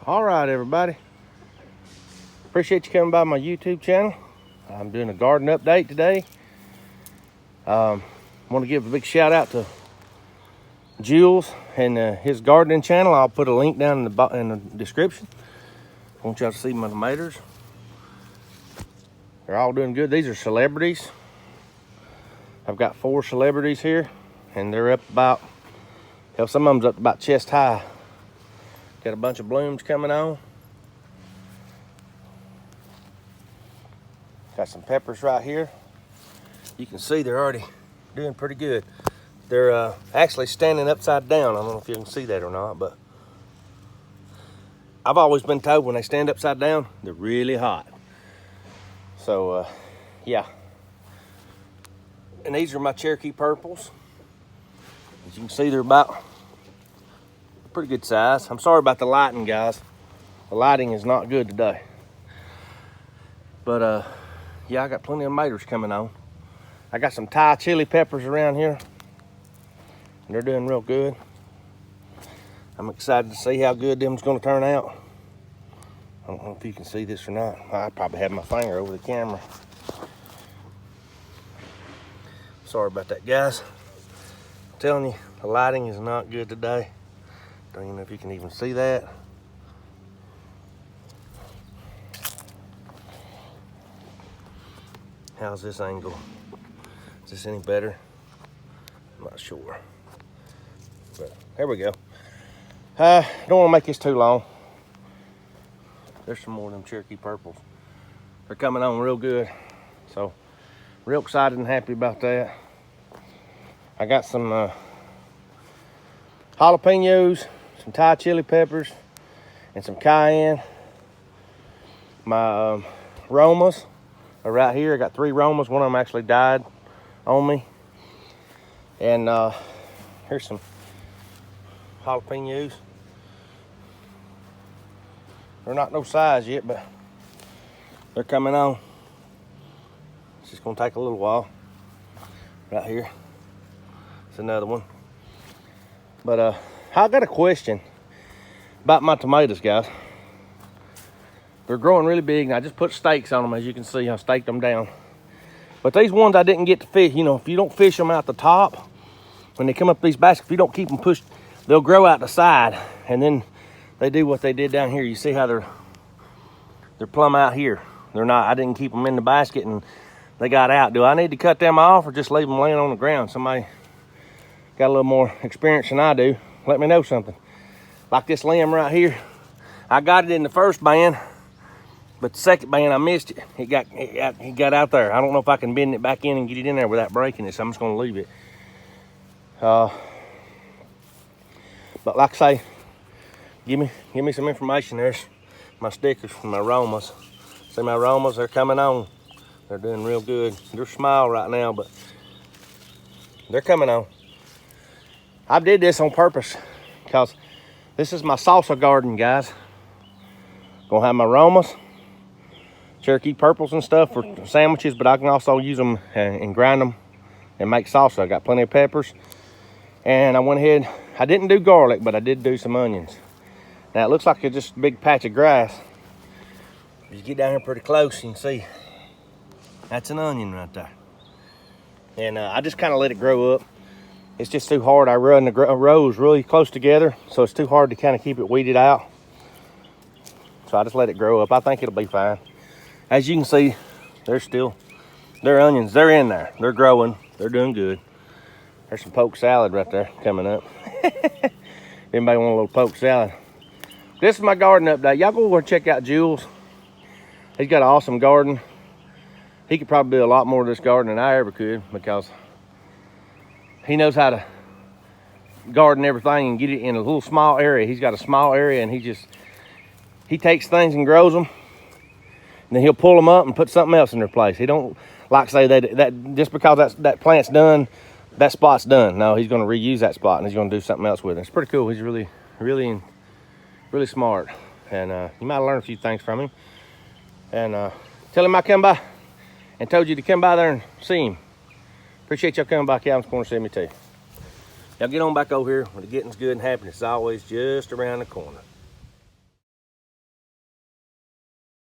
All right, everybody. Appreciate you coming by my YouTube channel. I'm doing a garden update today. I want to give a big shout out to Jules and his gardening channel. I'll put a link down in the description. I want y'all to see my tomatoes. They're all doing good. These are celebrities. I've got 4 celebrities here, and they're up about, hell, some of them's up about chest high. Got a bunch of blooms coming on. Got some peppers right here. You can see they're already doing pretty good. They're actually standing upside down. I don't know if you can see that or not, but I've always been told when they stand upside down, they're really hot. So, yeah. And these are my Cherokee purples. As you can see, they're about pretty good size. I'm sorry about the lighting, guys. The lighting is not good today. But, yeah, I got plenty of tomatoes coming on. I got some Thai chili peppers around here, and they're doing real good. I'm excited to see how good them's gonna turn out. I don't know if you can see this or not. I probably have my finger over the camera. Sorry about that, guys. I'm telling you, the lighting is not good today. Don't even know if you can even see that. How's this angle? Is this any better? I'm not sure. But there we go. Don't want to make this too long. There's some more of them Cherokee purples. They're coming on real good. So, real excited and happy about that. I got some jalapenos, some Thai chili peppers, and some cayenne. My Romas are right here. I got 3 Romas. One of them actually died on me. And here's some jalapenos. They're not no size yet, but they're coming on. It's just gonna take a little while. Right here. It's another one. But I got a question about my tomatoes, guys. They're growing really big, and I just put stakes on them. As you can see, I staked them down. But these ones I didn't get to fish. You know, if you don't fish them out the top, when they come up these baskets, if you don't keep them pushed, they'll grow out the side, and then they do what they did down here. You see how they're plumb out here. They're not. I didn't keep them in the basket, and they got out. Do I need to cut them off or just leave them laying on the ground? Somebody got a little more experience than I do. Let me know something. Like this limb right here, I got it in the first band, but the second band I missed it. It got out there. I don't know if I can bend it back in and get it in there without breaking it, so I'm just gonna leave it. But like I say, give me some information. There's my stickers from my Romas. See my Romas, they're coming on. They're doing real good. They're small right now, but they're coming on. I did this on purpose because this is my salsa garden, guys. Gonna have my Romas, Cherokee purples and stuff for sandwiches, but I can also use them and grind them and make salsa. I got plenty of peppers. And I went ahead, I didn't do garlic, but I did do some onions. Now it looks like it's just a big patch of grass. If you get down here pretty close, you can see that's an onion right there. And I just kind of let it grow up. It's just too hard. I run the rows really close together, so it's too hard to kind of keep it weeded out. So I just let it grow up. I think it'll be fine. As you can see, they're onions. They're in there. They're growing. They're doing good. There's some poke salad right there coming up. Anybody want a little poke salad? This is my garden update. Y'all go over and check out Jules. He's got an awesome garden. He could probably do a lot more of this garden than I ever could because he knows how to garden everything and get it in a little small area. He's got a small area, and he takes things and grows them, and then he'll pull them up and put something else in their place. He don't like say that just because that plant's done, that spot's done. No, he's going to reuse that spot, and he's going to do something else with it. It's pretty cool. He's really, really, really smart, and you might learn a few things from him. And tell him I come by and told you to come by there and see him. Appreciate y'all coming by Calvin's Corner to see me too. Y'all get on back over here when the getting's good and happiness is always just around the corner.